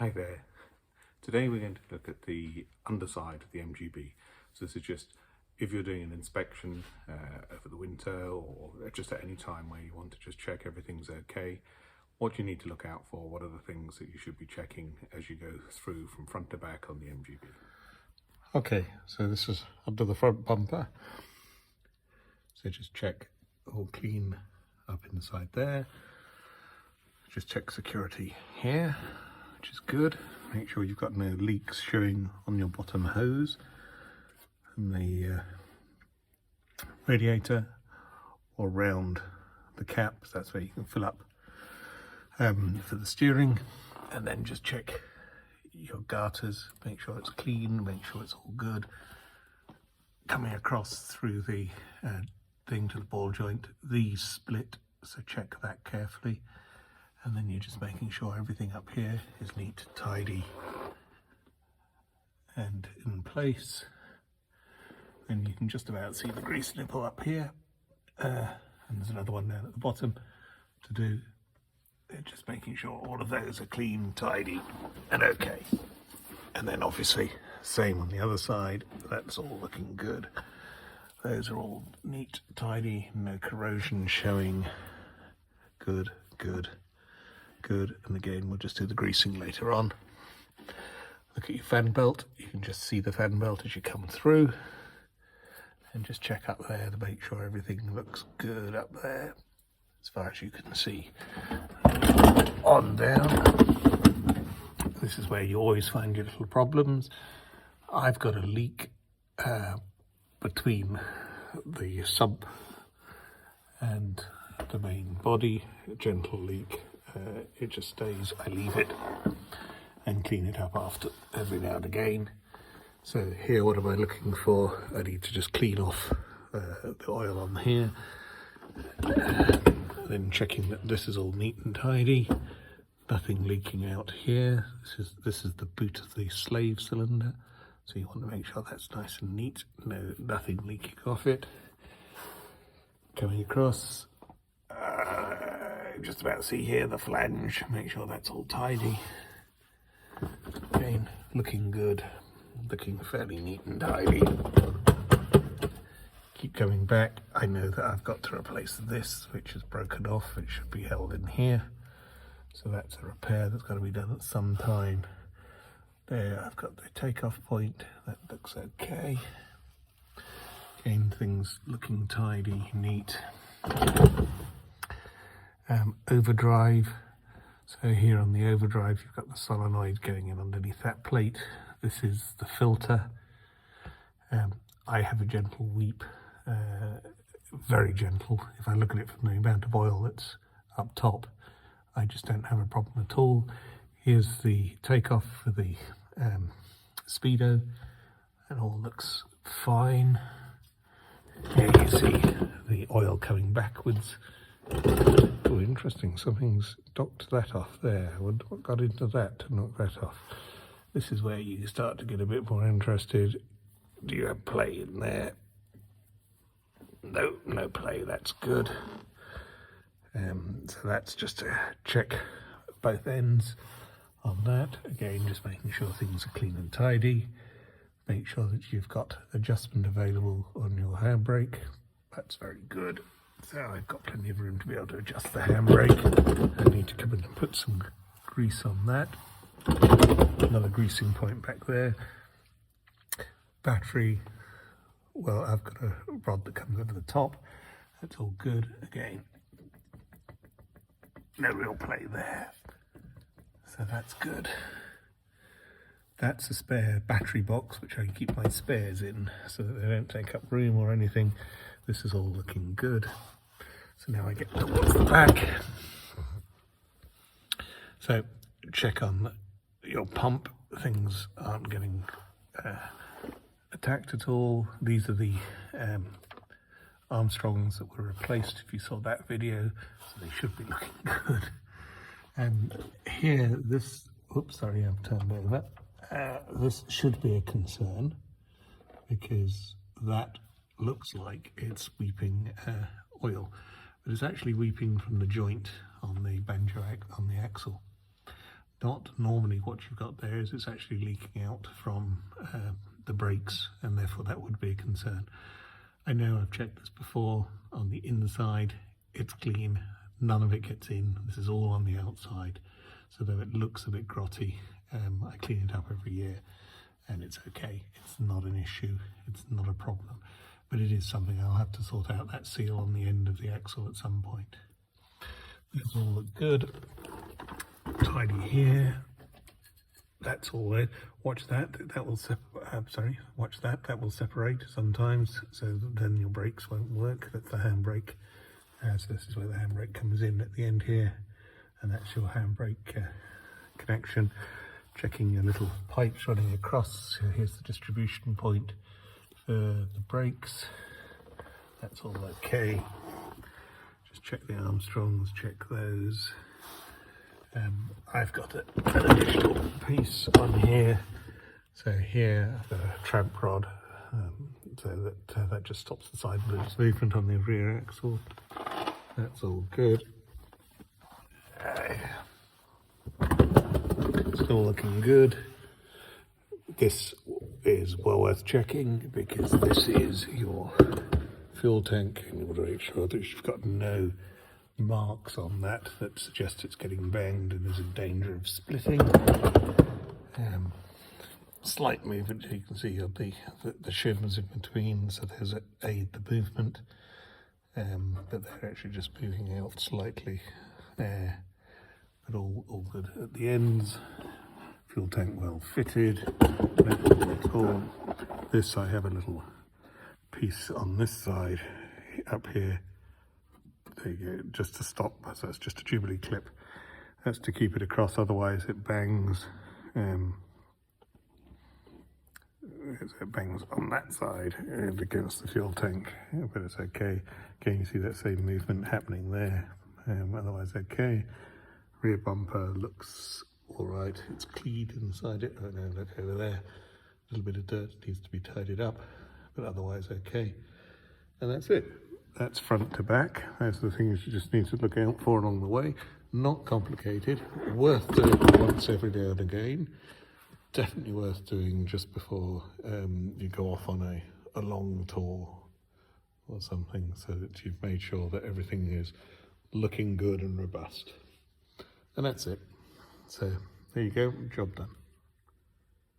Hi there. Today we're going to look at the underside of the MGB. So this is just if you're doing an inspection over the winter or just at any time where you want to just check everything's okay, what you need to look out for, what are the things that you should be checking as you go through from front to back on the MGB. Okay, so this is under the front bumper. So just check all clean up inside there. Just check security here, which is good. Make sure you've got no leaks showing on your bottom hose and the radiator or round the cap. So that's where you can fill up for the steering. And then just check your garters, make sure it's clean, make sure it's all good. Coming across through the thing to the ball joint, these split, so check that carefully. And then you're just making sure everything up here is neat, tidy and in place. And you can just about see the grease nipple up here, and there's another one down at the bottom to do. Just making sure all of those are clean, tidy and okay. And then obviously same on the other side, that's all looking good. Those are all neat, tidy, no corrosion showing. Good, good. Good, and again we'll just do the greasing later on. Look at your fan belt, you can just see the fan belt as you come through, and just check up there to make sure everything looks good up there as far as you can see. On down, this is where you always find your little problems. I've got a leak between the sub and the main body, a gentle leak. It just stays. I leave it and clean it up after every now and again. So here, what am I looking for? I need to just clean off the oil on here. Then checking that this is all neat and tidy. Nothing leaking out here. This is the boot of the slave cylinder. So you want to make sure that's nice and neat. Nothing leaking off it. Coming across. Just about see here the flange, make sure that's all tidy. Again, looking good, looking fairly neat and tidy. Keep coming back. I know that I've got to replace this, which is broken off. It should be held in here. So that's a repair that's got to be done at some time. There, I've got the takeoff point. That looks okay. Again, things looking tidy, neat. Overdrive, so here on the overdrive you've got the solenoid going in underneath that plate. This is the filter. I have a gentle weep, very gentle. If I look at it from the amount of oil that's up top, I just don't have a problem at all. Here's the takeoff for the speedo, and all looks fine. Here you see the oil coming backwards. Oh, interesting, something's knocked that off there. I wonder what got into that to knock that off. This is where you start to get a bit more interested. Do you have play in there? No, no play, that's good. So that's just a check both ends on that. Again, just making sure things are clean and tidy. Make sure that you've got adjustment available on your handbrake. That's very good. So I've got plenty of room to be able to adjust the handbrake. I need to come in and put some grease on that. Another greasing point back there. Battery, well, I've got a rod that comes over the top. That's all good. Again, no real play there. So that's good. That's a spare battery box, which I can keep my spares in so that they don't take up room or anything. This is all looking good. So now I get towards the back. So check on your pump. Things aren't getting attacked at all. These are the Armstrongs that were replaced, if you saw that video. So they should be looking good. And here, this, oops, sorry, I've turned over. This should be a concern because that looks like it's weeping oil, but it's actually weeping from the joint on the banjo on the axle. not. Normally what you've got there is it's actually leaking out from the brakes, and therefore that would be a concern. I know I've checked this before. On the inside it's clean, none of it gets in. This is all on the outside, so though it looks a bit grotty, I clean it up every year and it's okay. It's not an issue, it's not a problem, but it is something I'll have to sort out, that seal on the end of the axle at some point. These all look good. Tidy here. That's all there. Watch that. That will watch that. That will separate sometimes, so then your brakes won't work. That's the handbrake. So this is where the handbrake comes in at the end here, and that's your handbrake connection. Checking your little pipes running across. So here's the distribution point for the brakes. That's all okay. Just check the Armstrongs, check those. I've got an additional piece on here. So here I've got a tramp rod, so that just stops the side movement on the rear axle. That's all good. Still looking good. This is well worth checking because this is your fuel tank, and you want to make sure that you've got no marks on that suggest it's getting banged and is in danger of splitting. Slight movement, you can see of the shims in between, so there's aid the movement, but they're actually just moving out slightly there, but all good at the ends. Fuel tank well fitted, no problem at all. This, I have a little piece on this side up here. There you go, just to stop, so it's just a Jubilee clip. That's to keep it across, otherwise it bangs. It bangs on that side and against the fuel tank, but it's okay. Again, you see that same movement happening there, otherwise okay. Rear bumper looks all right, it's cleaned inside it. Oh no, look over there, a little bit of dirt needs to be tidied up, but otherwise okay. And that's it. That's front to back. Those are the things you just need to look out for along the way. Not complicated, worth doing once every now and again. Definitely worth doing just before you go off on a long tour or something, so that you've made sure that everything is looking good and robust. And that's it. So there you go, job done.